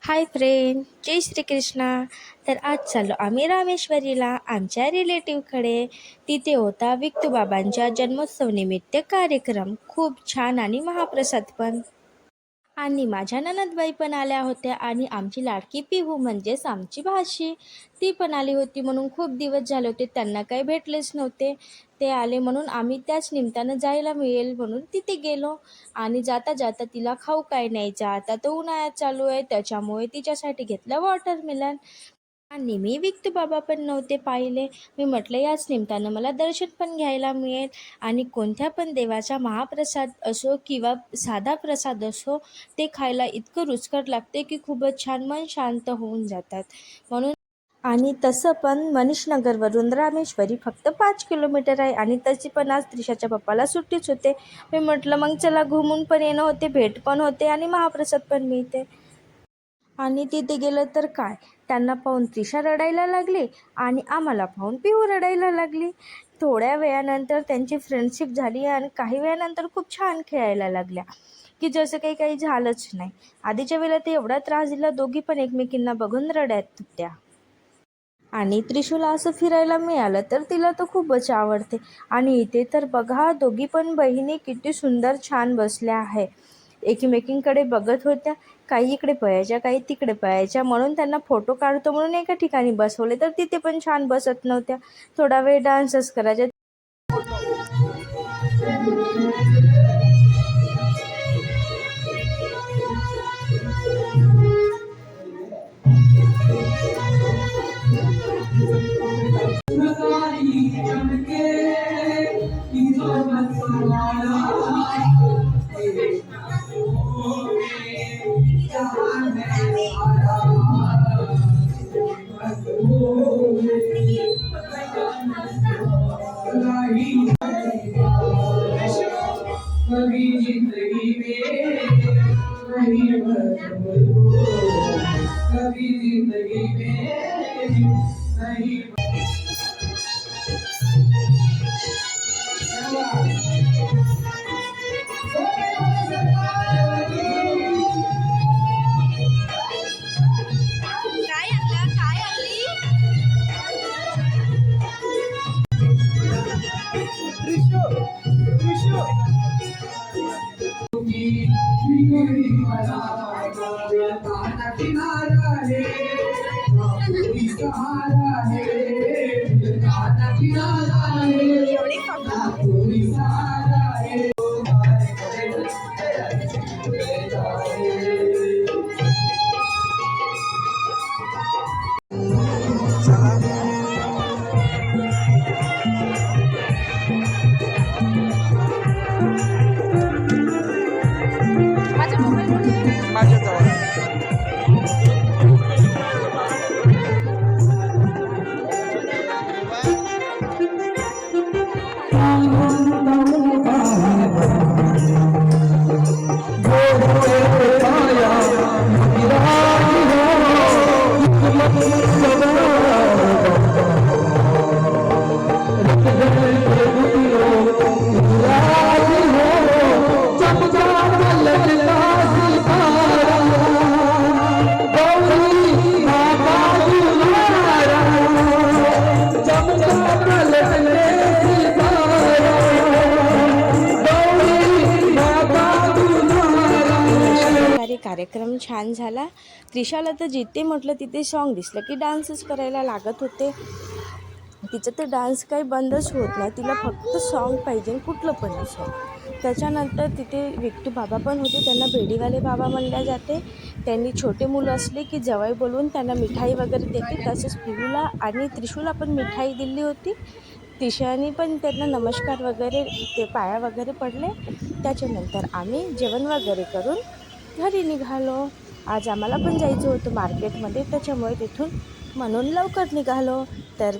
Hi friend, जय श्रीकृष्णा. तर आज चाललो आम्ही रामेश्वरीला आमच्या रिलेटिव्हकडे. तिथे होता विक्तूबाबांच्या जन्मोत्सवनिमित्त कार्यक्रम. खूप छान आणि महाप्रसाद पण. आणि माझ्या ननदबाई पण आल्या होत्या आणि आमची लाडकी पिहू म्हणजेच आमची भाशी ती पण आली होती. म्हणून खूप दिवस झाले होते त्यांना काही भेटलेच नव्हते. ते आले म्हणून आम्ही त्याच निमित्तानं जायला मिळेल म्हणून तिथे गेलो. आणि जाता जाता तिला खाऊ काय न्यायचा, आता तर उन्हाळ्यात चालू आहे त्याच्यामुळे तिच्यासाठी घेतलं वॉटरमेलन. आणि मी विक्तू बाबा पण नव्हते पाहिले. मी म्हटलं याच निमित्तानं मला दर्शन पण घ्यायला मिळेल. आणि कोणत्या पण देवाचा महाप्रसाद असो किंवा साधा प्रसाद असो, ते खायला इतकं रुचकर लागते की खूपच छान, मन शांत होऊन जातात म्हणून. आणि तसं पण मनीषनगरवरून रामेश्वरी फक्त 5 किलोमीटर आहे आणि तशी पण आज त्रिशाच्या पप्पाला सुट्टीच होते. मी म्हटलं मग चला घुमून पण येणं होते, भेट पण होते आणि महाप्रसाद पण मिळते. आणि तिथे गेलं तर काय, त्यांना पाहून त्रिशा रडायला लागली आणि आम्हाला पाहून पिहू रडायला लागली. थोड्या वेळानंतर त्यांची फ्रेंडशिप झाली आणि काही वेळानंतर खूप छान खेळायला लागल्या की जसं काही काही झालंच नाही. आधीच्या वेळेला ते एवढा त्रास दिला, दोघी पण एकमेकींना बघून रडत होत्या. आणि त्रिशूला असं फिरायला मिळालं तर तिला तर खूपच आवडते. आणि इथे तर बघा, दोघी पण बहिणी किती सुंदर छान बसल्या आहे. एकमेकींकडे बघत होत्या, काही इकडे पळायच्या काही तिकडे पळायच्या. म्हणून त्यांना फोटो काढतो म्हणून एका ठिकाणी बसवले तर तिथे पण छान बसत नव्हत्या, थोडा वेळ डान्सच करायच्या. कभी जिंदगी में नहीं बदलो, कभी जिंदगी में नहीं किनारा है, सहारा है, किनारा है, कोई सहारा है. कार्यक्रम छान झाला. त्रिशाला तर जिथे म्हटलं तिथे सॉन्ग दिसलं की डान्सच करायला लागत होते. तिचं तर डान्स काही बंदच होत नाही, तिला फक्त सॉन्ग पाहिजे, कुठलं पण सॉन्ग. त्याच्यानंतर तिथे विक्टू बाबा पण होते, त्यांना बेडीवाले बाबा म्हणल्या जाते. त्यांनी छोटे मुलं असले की जवळ बोलवून त्यांना मिठाई वगैरे देते. तसेच पिहूला आणि त्रिशूला पण मिठाई दिली होती. त्रिशाने पण त्यांना नमस्कार वगैरे, ते पाया वगैरे पडले. त्याच्यानंतर आम्ही जेवण वगैरे करून घरी निघालो. आज आम्हाला पण जायचं होतं मार्केटमध्ये, त्याच्यामुळे तिथून म्हणून लवकर निघालो. तर